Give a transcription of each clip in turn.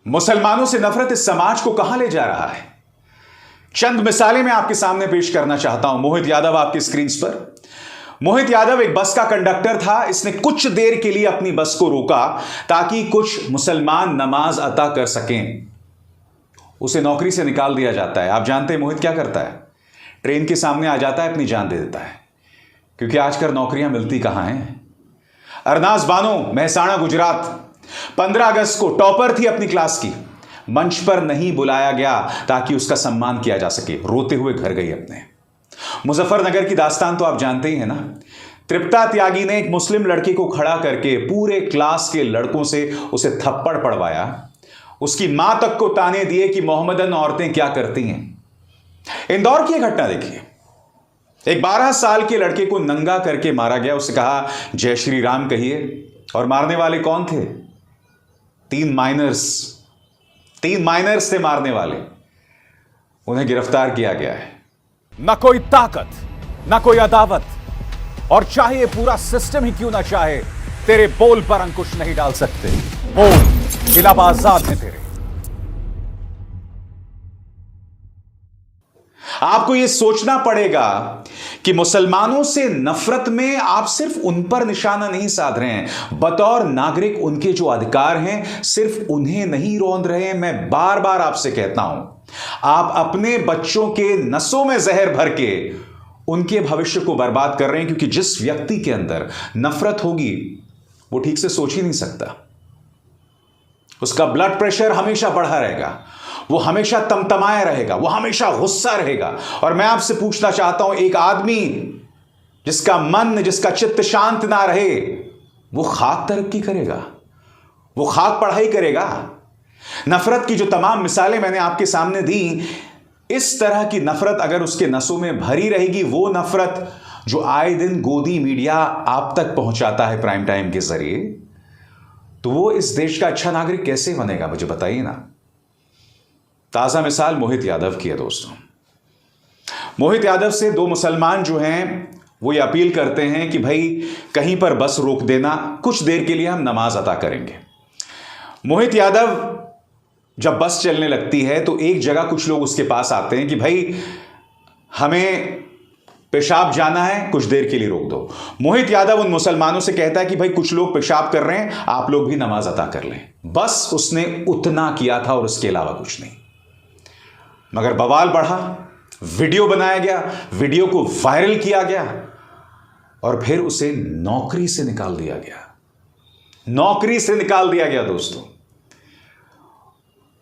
मुसलमानों से नफरत इस समाज को कहां ले जा रहा है? चंद मिसालें मैं आपके सामने पेश करना चाहता हूं। मोहित यादव आपकी स्क्रीन पर। मोहित यादव एक बस का कंडक्टर था। इसने कुछ देर के लिए अपनी बस को रोका ताकि कुछ मुसलमान नमाज अता कर सकें। उसे नौकरी से निकाल दिया जाता है। आप जानते हैं मोहित क्या करता है? ट्रेन के सामने आ जाता है, अपनी जान दे देता है, क्योंकि आजकल नौकरियां मिलती कहां हैं। अरनाज बानो, मेहसाणा, गुजरात, 15 अगस्त को टॉपर थी अपनी क्लास की। मंच पर नहीं बुलाया गया ताकि उसका सम्मान किया जा सके। रोते हुए घर गई अपने। मुजफ्फरनगर की दास्तान तो आप जानते ही हैं ना। तृप्ता त्यागी ने एक मुस्लिम लड़के को खड़ा करके पूरे क्लास के लड़कों से उसे थप्पड़ पड़वाया। उसकी मां तक को ताने दिए कि मोहम्मदन औरतें क्या करती हैं। इंदौर की घटना देखिए। एक 12 साल के लड़के को नंगा करके मारा गया। उसे कहा जय श्री राम कहिए। और मारने वाले कौन थे? 3 माइनर्स थे मारने वाले। उन्हें गिरफ्तार किया गया है। ना कोई ताकत, ना कोई अदावत, और चाहे पूरा सिस्टम ही क्यों ना चाहे, तेरे बोल पर अंकुश नहीं डाल सकते। बोल खिलाफ आजाद है तेरे। आपको यह सोचना पड़ेगा कि मुसलमानों से नफरत में आप सिर्फ उन पर निशाना नहीं साध रहे हैं, बतौर नागरिक उनके जो अधिकार हैं सिर्फ उन्हें नहीं रौंद रहे हैं। मैं बार बार आपसे कहता हूं, आप अपने बच्चों के नसों में जहर भर के उनके भविष्य को बर्बाद कर रहे हैं, क्योंकि जिस व्यक्ति के अंदर नफरत होगी वो ठीक से सोच ही नहीं सकता। उसका ब्लड प्रेशर हमेशा बढ़ा रहेगा, वो हमेशा तमतमाया रहेगा, वो हमेशा गुस्सा रहेगा। और मैं आपसे पूछना चाहता हूं, एक आदमी जिसका मन, जिसका चित्त शांत ना रहे, वो खाक तरक्की करेगा? वो खाक पढ़ाई करेगा? नफरत की जो तमाम मिसालें मैंने आपके सामने दी, इस तरह की नफरत अगर उसके नसों में भरी रहेगी, वो नफरत जो आए दिन गोदी मीडिया आप तक पहुंचाता है प्राइम टाइम के जरिए, तो वो इस देश का अच्छा नागरिक कैसे बनेगा? मुझे बताइए ना। ताजा मिसाल मोहित यादव की है दोस्तों। मोहित यादव से 2 मुसलमान जो हैं वो ये अपील करते हैं कि भाई कहीं पर बस रोक देना, कुछ देर के लिए हम नमाज अता करेंगे। मोहित यादव जब बस चलने लगती है तो एक जगह कुछ लोग उसके पास आते हैं कि भाई हमें पेशाब जाना है, कुछ देर के लिए रोक दो। मोहित यादव उन मुसलमानों से कहता है कि भाई कुछ लोग पेशाब कर रहे हैं, आप लोग भी नमाज अता कर लें। बस उसने उतना किया था और उसके अलावा कुछ नहीं। मगर बवाल बढ़ा, वीडियो बनाया गया, वीडियो को वायरल किया गया और फिर उसे नौकरी से निकाल दिया गया। नौकरी से निकाल दिया गया दोस्तों।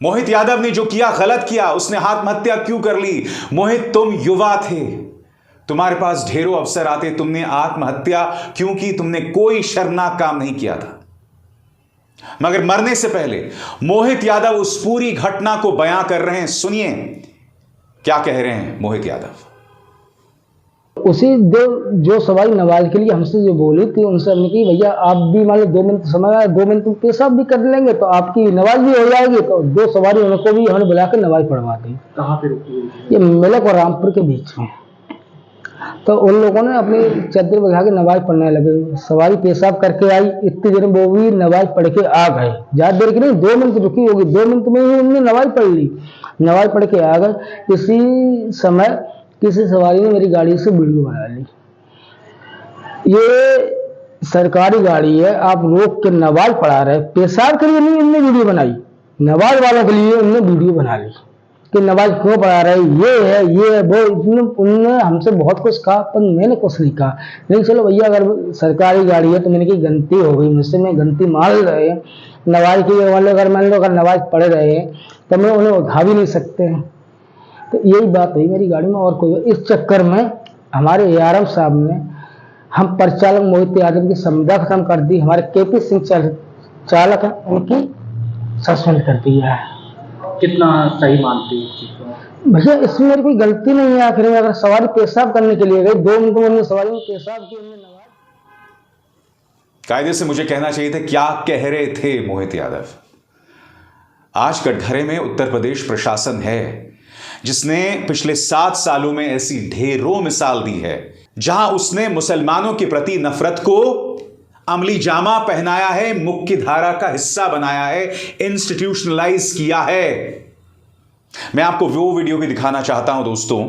मोहित यादव ने जो किया गलत किया। उसने आत्महत्या क्यों कर ली? मोहित, तुम युवा थे, तुम्हारे पास ढेरों अवसर आते, तुमने आत्महत्या क्यों की? तुमने कोई शर्मनाक काम नहीं किया था। मगर मरने से पहले मोहित यादव उस पूरी घटना को बयां कर रहे हैं। सुनिए क्या कह रहे हैं मोहित यादव। उसी जो सवारी नवाज के लिए हमसे जो बोली थी, उनसे हमने की भैया आप भी मान लो 2 मिनट समय आया, 2 मिनट पेशाब भी कर लेंगे तो आपकी नमाज भी हो जाएगी। तो 2 सवारी उनको भी हमने बुला कर नमाज पढ़वा दी। कहाँ पे रुकी? ये मेलक और रामपुर के बीच में। तो उन लोगों ने अपनी चादर बिछा के नमाज पढ़ने लगे। सवारी पेशाब करके आई, इतनी देर में वो भी नमाज पढ़ के आ गए। ज्यादा देर की नहीं, 2 मिनट रुकी होगी, 2 मिनट में ही उन्होंने नमाज पढ़ ली। नमाज पढ़ के आ गए। इसी समय किसी सवारी ने मेरी गाड़ी से वीडियो बना ली। ये सरकारी गाड़ी है, आप रोक के नमाज पढ़ा रहे, पेशाब के लिए नहीं उनने वीडियो बनाई, नमाज वालों के लिए उनने वीडियो बना ली कि नमाज क्यों पढ़ा रहे, ये है वो। उन्होंने हमसे बहुत कुछ कहा, पर मैंने कुछ नहीं कहा। नहीं चलो भैया, अगर सरकारी गाड़ी है तो मैंने की गलती हो गई मुझसे, मैं गलती मान रहे हैं। नमाज की अगर मान लो अगर नमाज पढ़ रहे हैं तो मैं उन्हें उठा भी नहीं सकते हैं। तो यही बात हुई मेरी गाड़ी में। और कोई इस चक्कर में हमारे ARM साहब ने हम परिचालक मोहित यादव की संविदा खत्म कर दी। हमारे KP सिंह चालक है, उनकी सस्पेंड कर दिया है। कितना सही मानती है भैया? इसमें मेरी कोई गलती नहीं है। आखिर में अगर सवारी पेशाब करने के लिए गई, 2 मिनट में सवारी में पेशाब की, उन्होंने नमाज। कायदे से मुझे कहना चाहिए था क्या कह रहे थे मोहित यादव। आज कटघरे में उत्तर प्रदेश प्रशासन है जिसने पिछले 7 सालों में ऐसी ढेरों मिसाल दी है जहां उसने मुसलमानों के प्रति नफरत को अमली जामा पहनाया है, मुख्य धारा का हिस्सा बनाया है, इंस्टीट्यूशनलाइज किया है। मैं आपको वो वीडियो भी दिखाना चाहता हूं दोस्तों।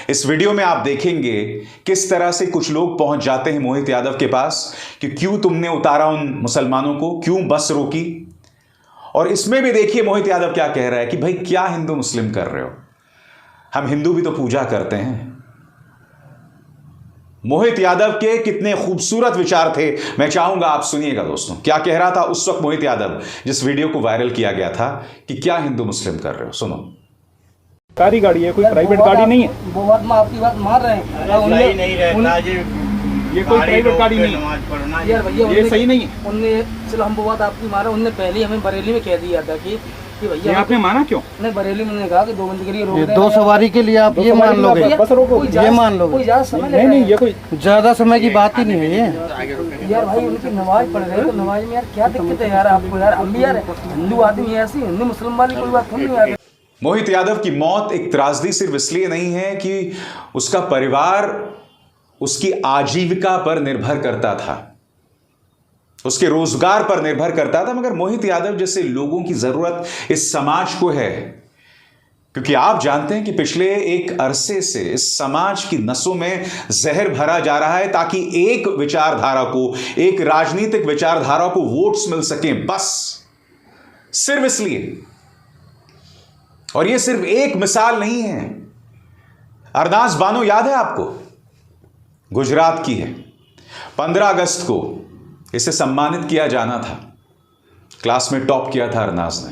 इस वीडियो में आप देखेंगे किस तरह से कुछ लोग पहुंच जाते हैं मोहित यादव के पास कि क्यों तुमने उतारा उन मुसलमानों को, क्यों बस रोकी। और इसमें भी देखिए मोहित यादव क्या कह रहा है कि भाई क्या हिंदू मुस्लिम कर रहे हो, हम हिंदू भी तो पूजा करते हैं। मोहित यादव के कितने खूबसूरत विचार थे, मैं चाहूंगा आप सुनिएगा दोस्तों। क्या कह रहा था उस वक्त मोहित यादव, जिस वीडियो को वायरल किया गया था कि क्या हिंदू मुस्लिम कर रहे हो। सुनो। सरकारी गाड़ी है, कोई प्राइवेट गाड़ी नहीं है। वो बात में आपकी बात मान रहे हैं। ये कोई प्राइवेट गाड़ी नहीं है यार भैया, ये सही नहीं है। उनने, चलो हम वो बात आपकी मारा, उनने पहले ही हमें बरेली में कह दिया था कि भैया आपने माना क्यों? नहीं, बरेली में कहा कि 2 बंदी के लिए रोक देना। 2 सवारी के लिए आप ये मान लोगे? बस रोको, ये मान लोगे? कोई ज्यादा समय नहीं नहीं, ये कोई ज्यादा समय की बात ही नहीं है ये। यार भाई उनकी नमाज पढ़ रहे हैं तो नमाज में यार क्या दिक्कत है यार आपको? यार हम भी यार हिंदू आदमी ऐसी, हिंदू मुस्लिम वाली कोई बात नहीं यार। मोहित यादव की मौत एक त्रासदी सिर्फ इसलिए नहीं है कि उसका परिवार उसकी आजीविका पर निर्भर करता था, उसके रोजगार पर निर्भर करता था, मगर मोहित यादव जैसे लोगों की जरूरत इस समाज को है। क्योंकि आप जानते हैं कि पिछले एक अरसे से इस समाज की नसों में जहर भरा जा रहा है ताकि एक विचारधारा को, एक राजनीतिक विचारधारा को वोट्स मिल सके, बस सिर्फ इसलिए। और यह सिर्फ एक मिसाल नहीं है। अरनाज बानो याद है आपको? गुजरात की है। 15 अगस्त को इसे सम्मानित किया जाना था, क्लास में टॉप किया था अरनाज ने,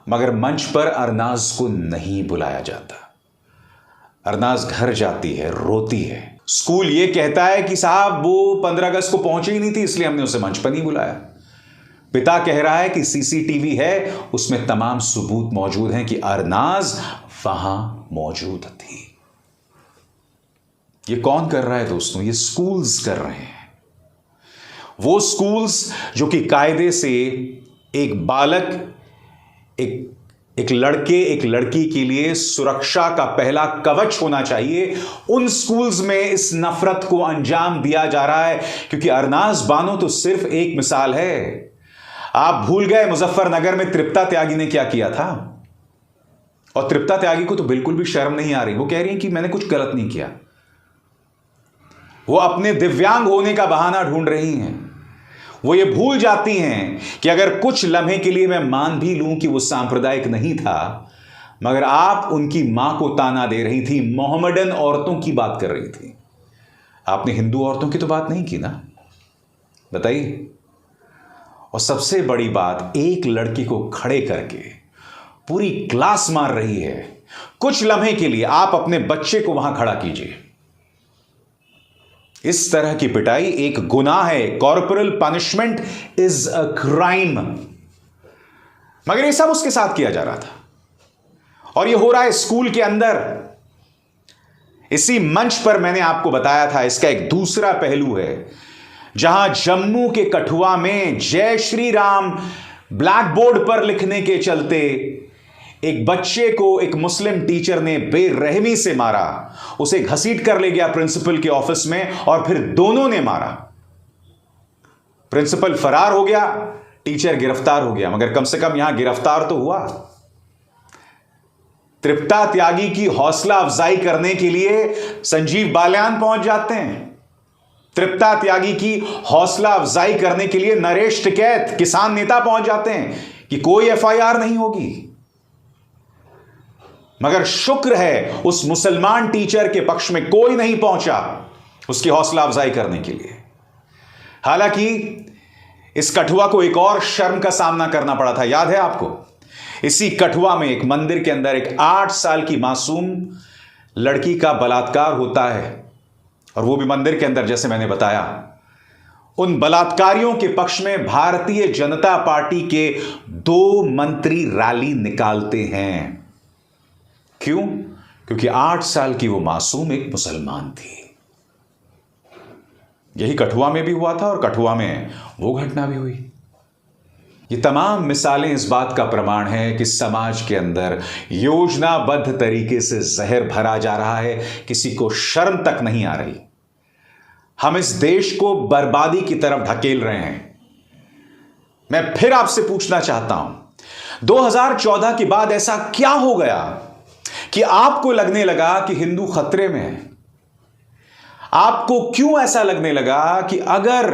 मगर मंच पर अरनाज को नहीं बुलाया जाता। अरनाज घर जाती है, रोती है। स्कूल यह कहता है कि साहब वो 15 अगस्त को पहुंची ही नहीं थी, इसलिए हमने उसे मंच पर नहीं बुलाया। पिता कह रहा है कि सीसीटीवी है, उसमें तमाम सबूत मौजूद हैं कि अरनाज वहां मौजूद थी। ये कौन कर रहा है दोस्तों? ये स्कूल्स कर रहे हैं। वो स्कूल्स जो कि कायदे से एक बालक, एक लड़के, एक लड़की के लिए सुरक्षा का पहला कवच होना चाहिए, उन स्कूल्स में इस नफरत को अंजाम दिया जा रहा है। क्योंकि अरनाज बानो तो सिर्फ एक मिसाल है। आप भूल गए मुजफ्फरनगर में तृप्ता त्यागी ने क्या किया था? और तृप्ता त्यागी को तो बिल्कुल भी शर्म नहीं आ रही। वो कह रही है कि मैंने कुछ गलत नहीं किया। वो अपने दिव्यांग होने का बहाना ढूंढ रही हैं। वो ये भूल जाती हैं कि अगर कुछ लम्हे के लिए मैं मान भी लूं कि वो सांप्रदायिक नहीं था, मगर आप उनकी मां को ताना दे रही थी, मोहम्मडन औरतों की बात कर रही थी। आपने हिंदू औरतों की तो बात नहीं की ना, बताइए। और सबसे बड़ी बात, एक लड़की को खड़े करके पूरी क्लास मार रही है। कुछ लम्हे के लिए आप अपने बच्चे को वहां खड़ा कीजिए। इस तरह की पिटाई एक गुनाह है। Corporal punishment is a crime. मगर ये सब उसके साथ किया जा रहा था और ये हो रहा है स्कूल के अंदर। इसी मंच पर मैंने आपको बताया था, इसका एक दूसरा पहलू है, जहां जम्मू के कठुआ में जय श्री राम ब्लैक बोर्ड पर लिखने के चलते एक बच्चे को एक मुस्लिम टीचर ने बेरहमी से मारा। उसे घसीट कर ले गया प्रिंसिपल के ऑफिस में और फिर दोनों ने मारा। प्रिंसिपल फरार हो गया, टीचर गिरफ्तार हो गया, मगर कम से कम यहां गिरफ्तार तो हुआ। तृप्ता त्यागी की हौसला अफजाई करने के लिए संजीव बालियान पहुंच जाते हैं। तृप्ता त्यागी की हौसला अफजाई करने के लिए नरेश टिकैत, किसान नेता, पहुंच जाते हैं कि कोई एफआईआर नहीं होगी। मगर शुक्र है उस मुसलमान टीचर के पक्ष में कोई नहीं पहुंचा उसकी हौसला अफजाई करने के लिए। हालांकि इस कठुआ को एक और शर्म का सामना करना पड़ा था, याद है आपको? इसी कठुआ में एक मंदिर के अंदर एक 8 साल की मासूम लड़की का बलात्कार होता है, और वो भी मंदिर के अंदर, जैसे मैंने बताया। उन बलात्कारियों के पक्ष में भारतीय जनता पार्टी के 2 मंत्री रैली निकालते हैं। क्यों? क्योंकि 8 साल की वो मासूम एक मुसलमान थी। यही कठुआ में भी हुआ था और कठुआ में वो घटना भी हुई। ये तमाम मिसालें इस बात का प्रमाण है कि समाज के अंदर योजनाबद्ध तरीके से जहर भरा जा रहा है, किसी को शर्म तक नहीं आ रही। हम इस देश को बर्बादी की तरफ ढकेल रहे हैं। मैं फिर आपसे पूछना चाहता हूं 2014 के बाद ऐसा क्या हो गया कि आपको लगने लगा कि हिंदू खतरे में है? आपको क्यों ऐसा लगने लगा कि अगर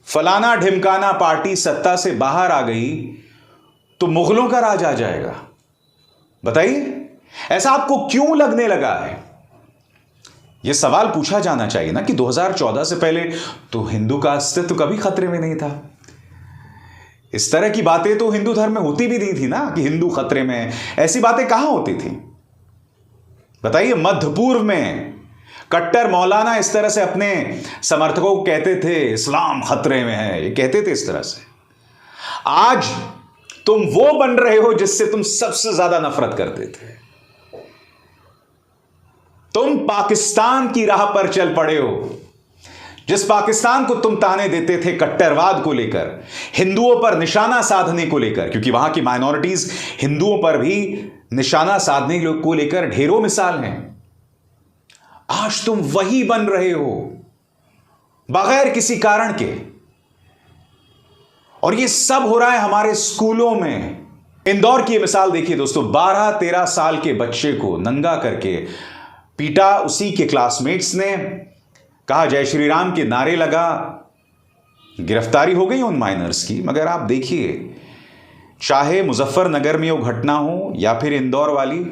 फलाना ढिमकाना पार्टी सत्ता से बाहर आ गई तो मुगलों का राज आ जाएगा? बताइए, ऐसा आपको क्यों लगने लगा है? यह सवाल पूछा जाना चाहिए ना कि 2014 से पहले तो हिंदू का अस्तित्व कभी खतरे में नहीं था। इस तरह की बातें तो हिंदू धर्म में होती भी नहीं थी ना कि हिंदू खतरे में है। ऐसी बातें कहां होती थी? बताइए, मध्य पूर्व में कट्टर मौलाना इस तरह से अपने समर्थकों को कहते थे इस्लाम खतरे में है, ये कहते थे इस तरह से। आज तुम वो बन रहे हो जिससे तुम सबसे ज्यादा नफरत करते थे। तुम पाकिस्तान की राह पर चल पड़े हो, जिस पाकिस्तान को तुम ताने देते थे कट्टरवाद को लेकर, हिंदुओं पर निशाना साधने को लेकर, क्योंकि वहां की माइनॉरिटीज हिंदुओं पर भी निशाना साधने को लेकर ढेरों मिसाल हैं। आज तुम वही बन रहे हो बगैर किसी कारण के, और ये सब हो रहा है हमारे स्कूलों में। इंदौर की मिसाल देखिए दोस्तों, 12-13 साल के बच्चे को नंगा करके पीटा, उसी के क्लासमेट्स ने, कहा जय श्री राम के नारे लगा, गिरफ्तारी हो गई उन माइनर्स की। मगर आप देखिए, चाहे मुजफ्फरनगर में वो घटना हो या फिर इंदौर वाली,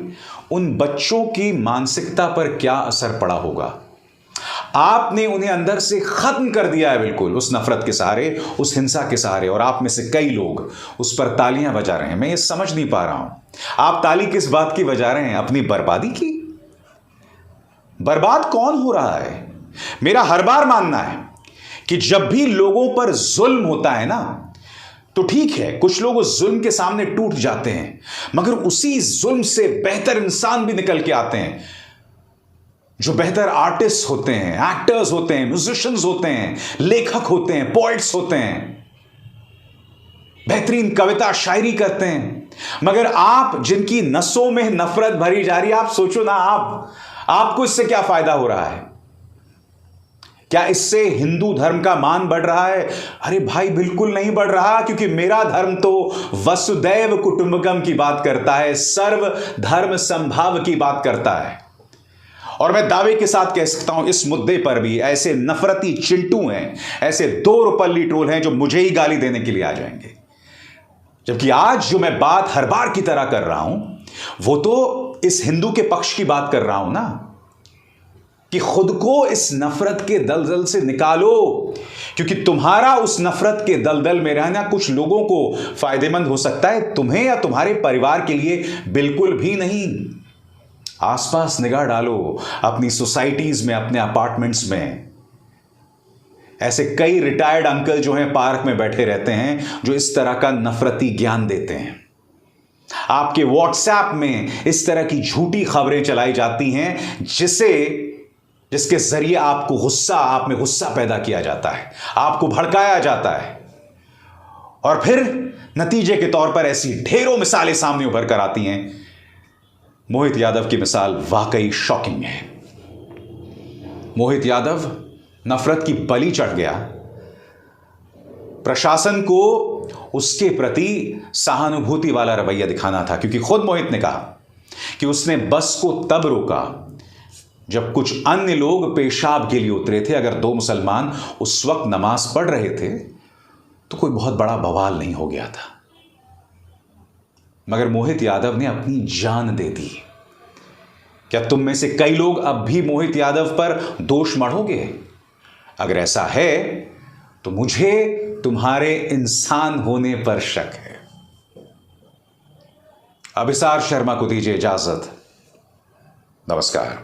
उन बच्चों की मानसिकता पर क्या असर पड़ा होगा? आपने उन्हें अंदर से खत्म कर दिया है बिल्कुल, उस नफरत के सहारे, उस हिंसा के सहारे, और आप में से कई लोग उस पर तालियां बजा रहे हैं। मैं ये समझ नहीं पा रहा हूं, आप ताली किस बात की बजा रहे हैं? अपनी बर्बादी की? बर्बाद कौन हो रहा है? मेरा हर बार मानना है कि जब भी लोगों पर जुल्म होता है ना, तो ठीक है, कुछ लोग उस जुल्म के सामने टूट जाते हैं, मगर उसी जुल्म से बेहतर इंसान भी निकल के आते हैं, जो बेहतर आर्टिस्ट होते हैं, एक्टर्स होते हैं, म्यूजिशियंस होते हैं, लेखक होते हैं, पोएट्स होते हैं, बेहतरीन कविता शायरी करते हैं। मगर आप जिनकी नसों में नफरत भरी जा रही है, आप सोचो ना, आपको इससे क्या फायदा हो रहा है? क्या इससे हिंदू धर्म का मान बढ़ रहा है? अरे भाई, बिल्कुल नहीं बढ़ रहा, क्योंकि मेरा धर्म तो वसुदैव कुटुंबकम की बात करता है, सर्व धर्म संभाव की बात करता है। और मैं दावे के साथ कह सकता हूं, इस मुद्दे पर भी ऐसे नफरती चिंटू हैं, ऐसे 2 रुपल्ली ट्रोल हैं जो मुझे ही गाली देने के लिए आ जाएंगे। जबकि आज जो मैं बात हर बार की तरह कर रहा हूं, वो तो इस हिंदू के पक्ष की बात कर रहा हूं ना, कि खुद को इस नफरत के दलदल से निकालो, क्योंकि तुम्हारा उस नफरत के दलदल में रहना कुछ लोगों को फायदेमंद हो सकता है, तुम्हें या तुम्हारे परिवार के लिए बिल्कुल भी नहीं। आसपास निगाह डालो, अपनी सोसाइटीज में, अपने अपार्टमेंट्स में। ऐसे कई रिटायर्ड अंकल जो हैं पार्क में बैठे रहते हैं, जो इस तरह का नफरती ज्ञान देते हैं। आपके व्हाट्सएप में इस तरह की झूठी खबरें चलाई जाती हैं, जिसके जरिए आप में गुस्सा पैदा किया जाता है, आपको भड़काया जाता है, और फिर नतीजे के तौर पर ऐसी ढेरों मिसालें सामने उभर कर आती हैं। मोहित यादव की मिसाल वाकई शॉकिंग है। मोहित यादव नफरत की बलि चढ़ गया। प्रशासन को उसके प्रति सहानुभूति वाला रवैया दिखाना था, क्योंकि खुद मोहित ने कहा कि उसने बस को तब रोका जब कुछ अन्य लोग पेशाब के लिए उतरे थे। अगर 2 मुसलमान उस वक्त नमाज पढ़ रहे थे तो कोई बहुत बड़ा बवाल नहीं हो गया था, मगर मोहित यादव ने अपनी जान दे दी। क्या तुम में से कई लोग अब भी मोहित यादव पर दोष मढ़ोगे? अगर ऐसा है तो मुझे तुम्हारे इंसान होने पर शक है। अभिसार शर्मा को दीजिए इजाजत। नमस्कार।